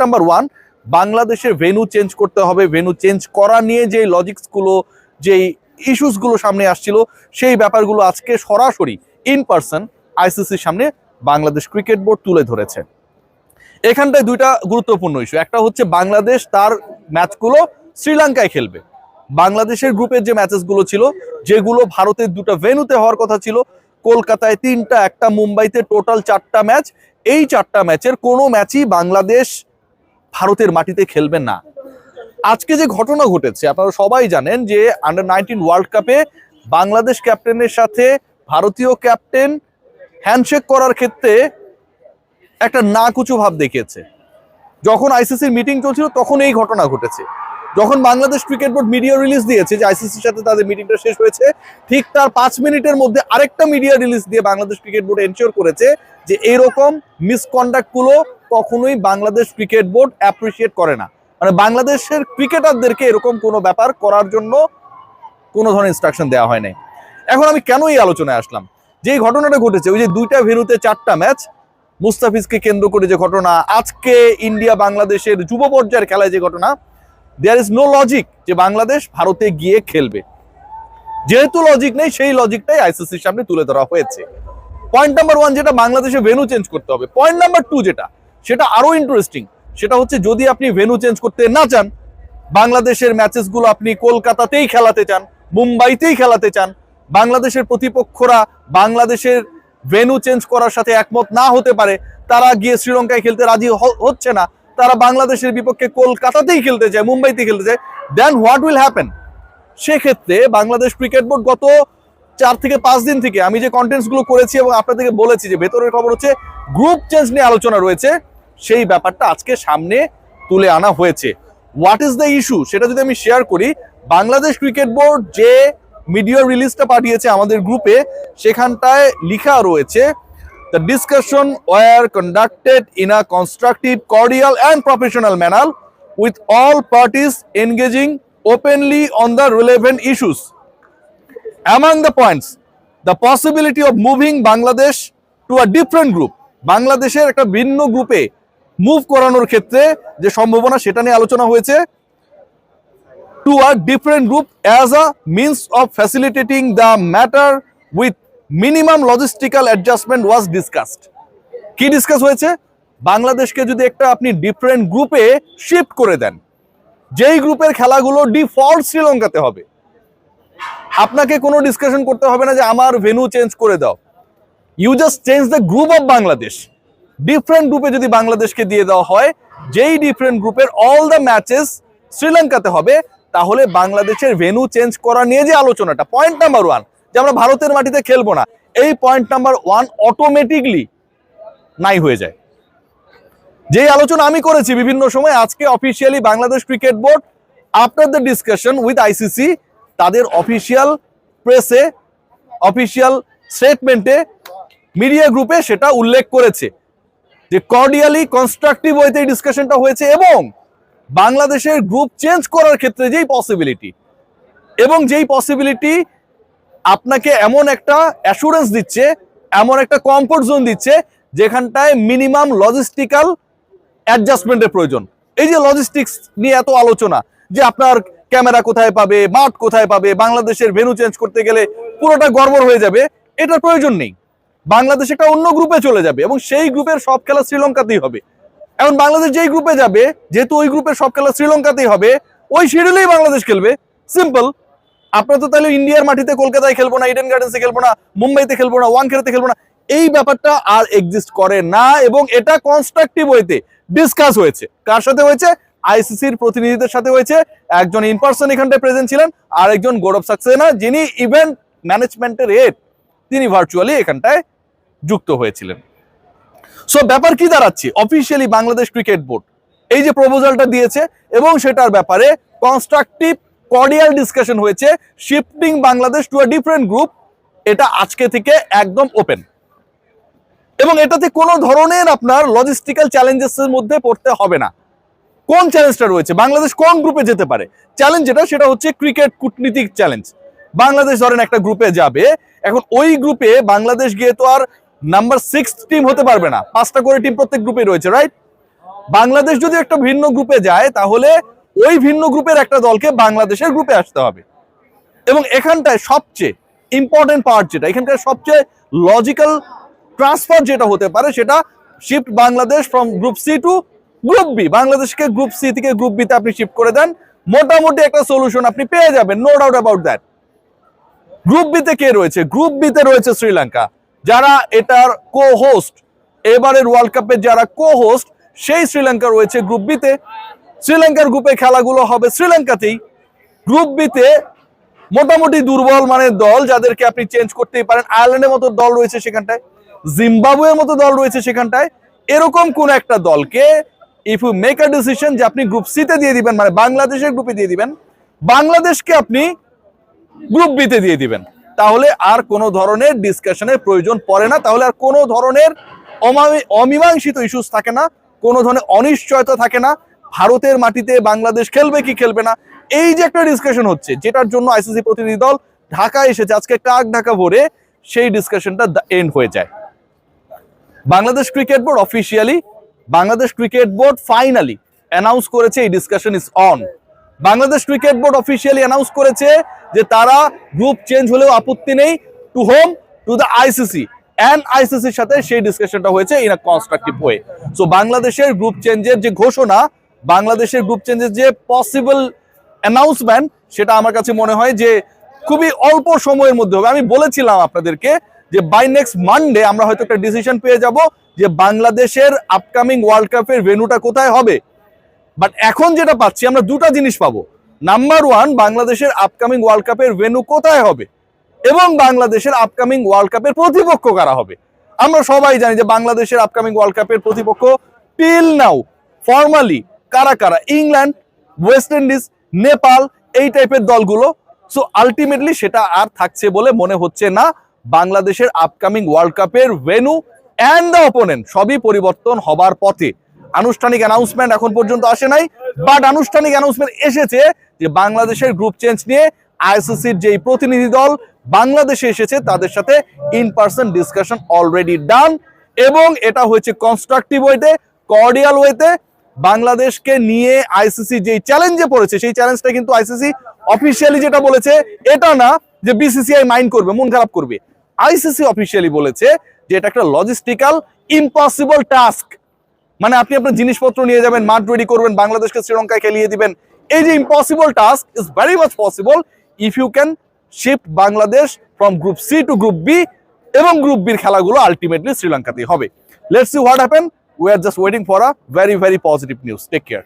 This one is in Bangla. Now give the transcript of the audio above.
নাম্বার ওয়ান, বাংলাদেশের ভেন্যু চেঞ্জ করতে হবে। ভেন্যু চেঞ্জ করা নিয়ে যে লজিক্সগুলো, যেই ইস্যুসগুলো সামনে আসছিল, সেই ব্যাপারগুলো আজকে সরাসরি ইন পার্সন আইসিসির সামনে বাংলাদেশ ক্রিকেট বোর্ড তুলে ধরেছে। এখানটায় দুইটা গুরুত্বপূর্ণ ইস্যু। একটা হচ্ছে বাংলাদেশ তার ম্যাচগুলো শ্রীলঙ্কায় খেলবে। বাংলাদেশের গ্রুপের যে ম্যাচেসগুলো ছিল, যেগুলো ভারতের দুটো ভেন্যুতে হওয়ার কথা ছিল, কলকাতায় 3টা, একটা মুম্বাইতে, টোটাল 4টা ম্যাচ। এই 4টা ম্যাচের কোনো ম্যাচই বাংলাদেশ ভারতের মাটিতে খেলবে না। আজকে যে ঘটনা ঘটেছে আপনারা সবাই জানেন যে আন্ডার-19 ওয়ার্ল্ড কাপে বাংলাদেশ ক্যাপ্টেনের সাথে ভারতীয় ক্যাপ্টেন হ্যান্ডশেক করার ক্ষেত্রে একটা নাকুচু ভাব দেখিয়েছে। যখন আইসিসির মিটিং চলছিল তখন এই ঘটনা ঘটেছে। যখন Bangladesh cricket board media release দিয়েছে যে আইসিসির সাথে তাদের মিটিংটা শেষ হয়েছে, ঠিক তার 5 মিনিটের মধ্যে আরেকটা মিডিয়া রিলিজ দিয়ে বাংলাদেশ ক্রিকেট বোর্ড এনশিওর করেছে যে এইরকম মিসকন্ডাক্টগুলো কখনোই বাংলাদেশ ক্রিকেট বোর্ড অ্যাপ্রিসিয়েট করে না। মানে বাংলাদেশের ক্রিকেটারদেরকে এরকম কোনো ব্যাপার করার জন্য কোনো ধরনের ইনস্ট্রাকশন দেওয়া হয় নাই। এখন আমি কেন এই আলোচনায় আসলাম, যে ঘটনাটা ঘটেছে, ওই যে 2টা ভেন্যুতে 4টা ম্যাচ, মুস্তাফিজকে কেন্দ্র করে যে ঘটনা, আজকে ইন্ডিয়া বাংলাদেশের যুব পর্যায়ের খেলায় যে ঘটনা, দেয়ার ইজ নো লজিক যে বাংলাদেশ ভারতে গিয়ে খেলবে। যেহেতু লজিক নেই, সেই লজিকটাই আইসিসির সামনে তুলে ধরা হয়েছে। পয়েন্ট নাম্বার ওয়ান, যেটা বাংলাদেশে ভেন্যু চেঞ্জ করতে হবে। পয়েন্ট নাম্বার টু, সেটা আরো ইন্টারেস্টিং, সেটা হচ্ছে যদি আপনি ভেন্যু চেঞ্জ করতে না চান, বাংলাদেশের ম্যাচেসগুলো আপনি কলকাতাতেই খেলাতে চান, মুম্বাইতেই খেলাতে চান, বাংলাদেশের প্রতিপক্ষরা বাংলাদেশের ভেন্যু চেঞ্জ করার সাথে একমত না হতে পারে, তারা গিয়ে শ্রীলঙ্কায় খেলতে রাজি হচ্ছে না, তারা বাংলাদেশের বিপক্ষে কলকাতাতেই খেলতে চায়, মুম্বাইতে খেলতে চায়, দেন হোয়াট উইল হ্যাপেন? সেক্ষেত্রে বাংলাদেশ ক্রিকেট বোর্ড গত 4 থেকে 5 দিন থেকে আমি যে কন্টেন্টসগুলো করেছি এবং আপনাদেরকে বলেছি যে ভেতরের খবর হচ্ছে গ্রুপ চেঞ্জ নিয়ে আলোচনা রয়েছে, সেই ব্যাপারটা আজকে সামনে তুলে আনা হয়েছে। হোয়াট ইজ দ্য ইস্যু সেটা যদি আমি শেয়ার করি, বাংলাদেশ ক্রিকেট বোর্ড যে মিডিয়া রিলিজটা পাঠিয়েছে আমাদের গ্রুপে, সেখানটায় লেখা রয়েছে the discussion were conducted in a constructive, cordial and professional manner with all parties engaging openly on the relevant issues. Among the points, the possibility of moving Bangladesh to a different group, বাংলাদেশের একটা ভিন্ন গ্রুপে মুভ করানোর ক্ষেত্রে যে সম্ভাবনা, সেটা নিয়ে আলোচনা হয়েছে। To a different group as a means of facilitating the matter with minimum logistical adjustment was discussed. কি ডিসকাস হয়েছে? বাংলাদেশকে যদি একটা আপনি ডিফারেন্ট গ্রুপে শিফট করে দেন, যেই গ্রুপের খেলাগুলো ডিফল্ট শ্রীলঙ্কাতে হবে, আপনাকে কোনো ডিসকাশন করতে হবে না যে আমার ভেন্যু চেঞ্জ করে দাও। You just change the group of Bangladesh. Different গ্রুপে যদি বাংলাদেশকে দিয়ে দেওয়া হয়, যেই ডিফারেন্ট গ্রুপের অল দ্য ম্যাচেস শ্রীলঙ্কাতে হবে, তাহলে বাংলাদেশের ভেন্যু চেঞ্জ করা নিয়ে যে আলোচনাটা, পয়েন্ট নাম্বার ওয়ান, যে আমরা ভারতের মাটিতে খেলবো না, এই পয়েন্ট নাম্বার ওয়ান অটোমেটিকলি নাই হয়ে যায়। যেই আলোচনা আমি করেছি বিভিন্ন সময়, আজকে officially Bangladesh cricket board after the discussion with ICC তাদের অফিসিয়াল প্রেসে, অফিসিয়াল স্টেটমেন্টে, মিডিয়া গ্রুপে সেটা উল্লেখ করেছে যে কর্ডিয়ালি কনস্ট্রাকটিভ ওয়েতে এই ডিসকাশনটা হয়েছে, এবং বাংলাদেশের গ্রুপ চেঞ্জ করার ক্ষেত্রে যেই পসিবিলিটি, এবং যেই পসিবিলিটি আপনাকে এমন একটা অ্যাসুরেন্স দিচ্ছে, এমন একটা কমফোর্ট জোন দিচ্ছে, যেখানটায় মিনিমাম লজিস্টিক্যাল অ্যাডজাস্টমেন্টের প্রয়োজন। এই যে লজিস্টিক্স নিয়ে এত আলোচনা, যে আপনার ক্যামেরা কোথায় পাবে, মাঠ কোথায় পাবে, বাংলাদেশের ভেন্যু চেঞ্জ করতে গেলে পুরোটা গড়বড় হয়ে যাবে, এটার প্রয়োজন নেই। বাংলাদেশ একটা অন্য গ্রুপে চলে যাবে এবং সেই গ্রুপের সব খেলা শ্রীলঙ্কাতেই হবে। এখন বাংলাদেশ যেই গ্রুপে যাবে, যেহেতু ওই গ্রুপের সব খেলা শ্রীলঙ্কাতেই হবে, ওই শিডিউলেই বাংলাদেশ খেলবে। সিম্পল। আপনার তো তাহলে ইন্ডিয়ার মাটিতে কলকাতায় খেলবো না, ইডেন গার্ডেন্সে খেলবো না, মুম্বাইতে খেলবো না, ওয়াংখেড়েতে খেলবো না, এই ব্যাপারটা আর এক্সিস্ট করে না। এবং এটা কনস্ট্রাকটিভ ওয়েতে ডিসকাস হয়েছে। কার সাথে হয়েছে? আইসিসির প্রতিনিধিদের সাথে হয়েছে। একজন ইন পার্সন এখানটায় প্রেজেন্ট ছিলেন, আর একজন গৌরব সাক্সেনা, যিনি ইভেন্ট ম্যানেজমেন্টের হেড, তিনি ভার্চুয়ালি এখানটায় যুক্ত হয়েছিলেন। সো ব্যাপার কি দাঁড়াচ্ছে? অফিসিয়ালি বাংলাদেশ ক্রিকেট বোর্ড এই যে প্রপোজালটা দিয়েছে, এবং সেটার ব্যাপারে কনস্ট্রাকটিভ কর্ডিয়াল ডিসকাশন হয়েছে, shifting Bangladesh to a different group, এটা আজকে থেকে একদম ওপেন। এবং এটাতে কোনো ধরনের আপনার লজিস্টিক্যাল চ্যালেঞ্জেসের মধ্যে পড়তে হবে না। কোন চ্যালেঞ্জটা রয়েছে? বাংলাদেশ কোন গ্রুপে যেতে পারে? চ্যালেঞ্জ যেটা, সেটা হচ্ছে ক্রিকেট কূটনীতিক চ্যালেঞ্জ। বাংলাদেশ ধরেন একটা গ্রুপে যাবে, এখন ওই গ্রুপে বাংলাদেশ গিয়ে তো আর নাম্বার 6 টিম হতে পারবে না, 5টা করে টিম প্রত্যেক গ্রুপে রয়েছে, রাইট? বাংলাদেশ যদি একটা ভিন্ন গ্রুপে যায় তাহলে ওই ভিন্ন গ্রুপের একটা দলকে বাংলাদেশের গ্রুপে আসতে হবে। এবং এখানটায় সবচেয়ে ইম্পর্টেন্ট পার্ট যেটা, এখানকার সবচেয়ে লজিক্যাল ট্রান্সফার যেটা হতে পারে সেটা shift Bangladesh from group C to group B. বাংলাদেশকে গ্রুপ সি থেকে গ্রুপ বি তে আপনি শিফট করে দেন, মোটামুটি একটা সলিউশন আপনি পেয়ে যাবেন, no doubt about that. Group B তে কে রয়েছে? গ্রুপ বি তে রয়েছে শ্রীলঙ্কা, যারা এটার কো হোস্ট, এবারের ওয়ার্ল্ড কাপের যারা কো হোস্ট সেই শ্রীলঙ্কা রয়েছে গ্রুপ বি তে। শ্রীলঙ্কার গ্রুপে খেলাগুলো হবে শ্রীলঙ্কাতেই। গ্রুপ বি তে মোটামুটি দুর্বল মানের দল যাদেরকে আপনি চেঞ্জ করতেই পারেন, আয়ারল্যান্ডের মতো দল রয়েছে সেখানটায়, জিম্বাবুয়ের মতো দল রয়েছে সেখানটায়। এরকম কোন একটা দলকে if you make a decision যে আপনি গ্রুপ সি তে দিয়ে দিবেন, মানে বাংলাদেশের গ্রুপে দিয়ে দিবেন, বাংলাদেশকে আপনি গ্রুপ বি তে দিয়ে দিবেন, তাহলে আর কোনো ধরনের ডিসকাশনের প্রয়োজন পড়ে না। তাহলে আর কোনো ধরনের অমীমাংসিত ইস্যুস থাকে না, কোনো ধরনের অনিশ্চয়তা থাকে না। ভারতের মাটিতে বাংলাদেশ খেলবে কি খেলবে না, এই যে একটা ডিসকাশন হচ্ছে, যেটার জন্য আইসিসি প্রতিনিধি দল ঢাকায় এসেছে আজকে কাক ঢাকা ভরে, সেই ডিসকাশনটা এন্ড হয়ে যায়। Bangladesh cricket board officially, Bangladesh cricket board finally announce করেছে এই discussion is on. Bangladesh cricket board officially announce করেছে যে তারা গ্রুপ চেঞ্জ হলেও আপত্তি নেই, to home, to the ICC, and আইসিসির সাথে সেই ডিসকাশনটা হয়েছে in a constructive way. So বাংলাদেশের গ্রুপ চেঞ্জের যে ঘোষণা, বাংলাদেশের গ্রুপ চেঞ্জের যে পসিবল অ্যানাউন্সমেন্ট, সেটা আমার কাছে মনে হয় যে খুবই অল্প সময়ের মধ্যে হবে। আমি বলেছিলাম আপনাদেরকে যে বাই নেক্সট মানডে আমরা হয়তো একটা ডিসিশন পেয়ে যাব যে বাংলাদেশের আপকামিং ওয়ার্ল্ড কাপের ভেন্যুটা কোথায় হবে। বাট এখন যেটা পাচ্ছি আমরা দুটা জিনিস পাবো। নাম্বার ওয়ান, বাংলাদেশের আপকামিং ওয়ার্ল্ড কাপের ভেন্যু কোথায় হবে এবং বাংলাদেশের আপকামিং ওয়ার্ল্ড কাপের প্রতিপক্ষ কারা হবে। আমরা সবাই জানি যে বাংলাদেশের আপকামিং ওয়ার্ল্ড কাপের প্রতিপক্ষ টিল নাও ফর্মালি কারা কারা, ইংল্যান্ড, ওয়েস্ট ইন্ডিজ, নেপাল, এই টাইপের দলগুলো। সো আলটিমেটলি সেটা আর থাকছে বলে মনে হচ্ছে না। বাংলাদেশের আপকামিং ওয়ার্ল্ড কাপের ভেন্যু অ্যান্ড দ্য অপোনেন্ট সবই পরিবর্তন হবার পথে। আনুষ্ঠানিক অ্যানাউন্সমেন্ট এখন পর্যন্ত আসে নাই, বাট আনুষ্ঠানিক অ্যানাউন্সমেন্ট এসেছে যে বাংলাদেশের গ্রুপ চেঞ্জ নিয়ে আইসিসির যেই প্রতিনিধি দল বাংলাদেশে এসেছে তাদের সাথে in person discussion already done, এবং এটা হয়েছে কনস্ট্রাকটিভ ওয়েতে, কর্ডিয়াল ওয়েতে। বাংলাদেশকে নিয়ে আইসিসি যেই চ্যালেঞ্জে পড়েছে সেই চ্যালেঞ্জটা কিন্তু আইসিসি অফিসিয়ালি যেটা বলেছে এটা না যে বিসিসিআই মাইন্ড করবে, মন খারাপ করবে। আইসিসি অফিসিয়ালি বলেছে যে এটা একটা লজিস্টিক্যাল ইম্পসিবল টাস্ক, মানে আপনি আপনার জিনিসপত্র নিয়ে যাবেন, মাঠ রেডি করবেন, বাংলাদেশকে শ্রীলঙ্কায় খেলিয়ে দিবেন। এই যে impossible task is very much possible if you can shift Bangladesh from group C to group B, এবং গ্রুপ বির খেলাগুলো আলটিমেটলি শ্রীলঙ্কাতেই হবে। Let's see what happen. We are just waiting for a very, very positive news. Take care.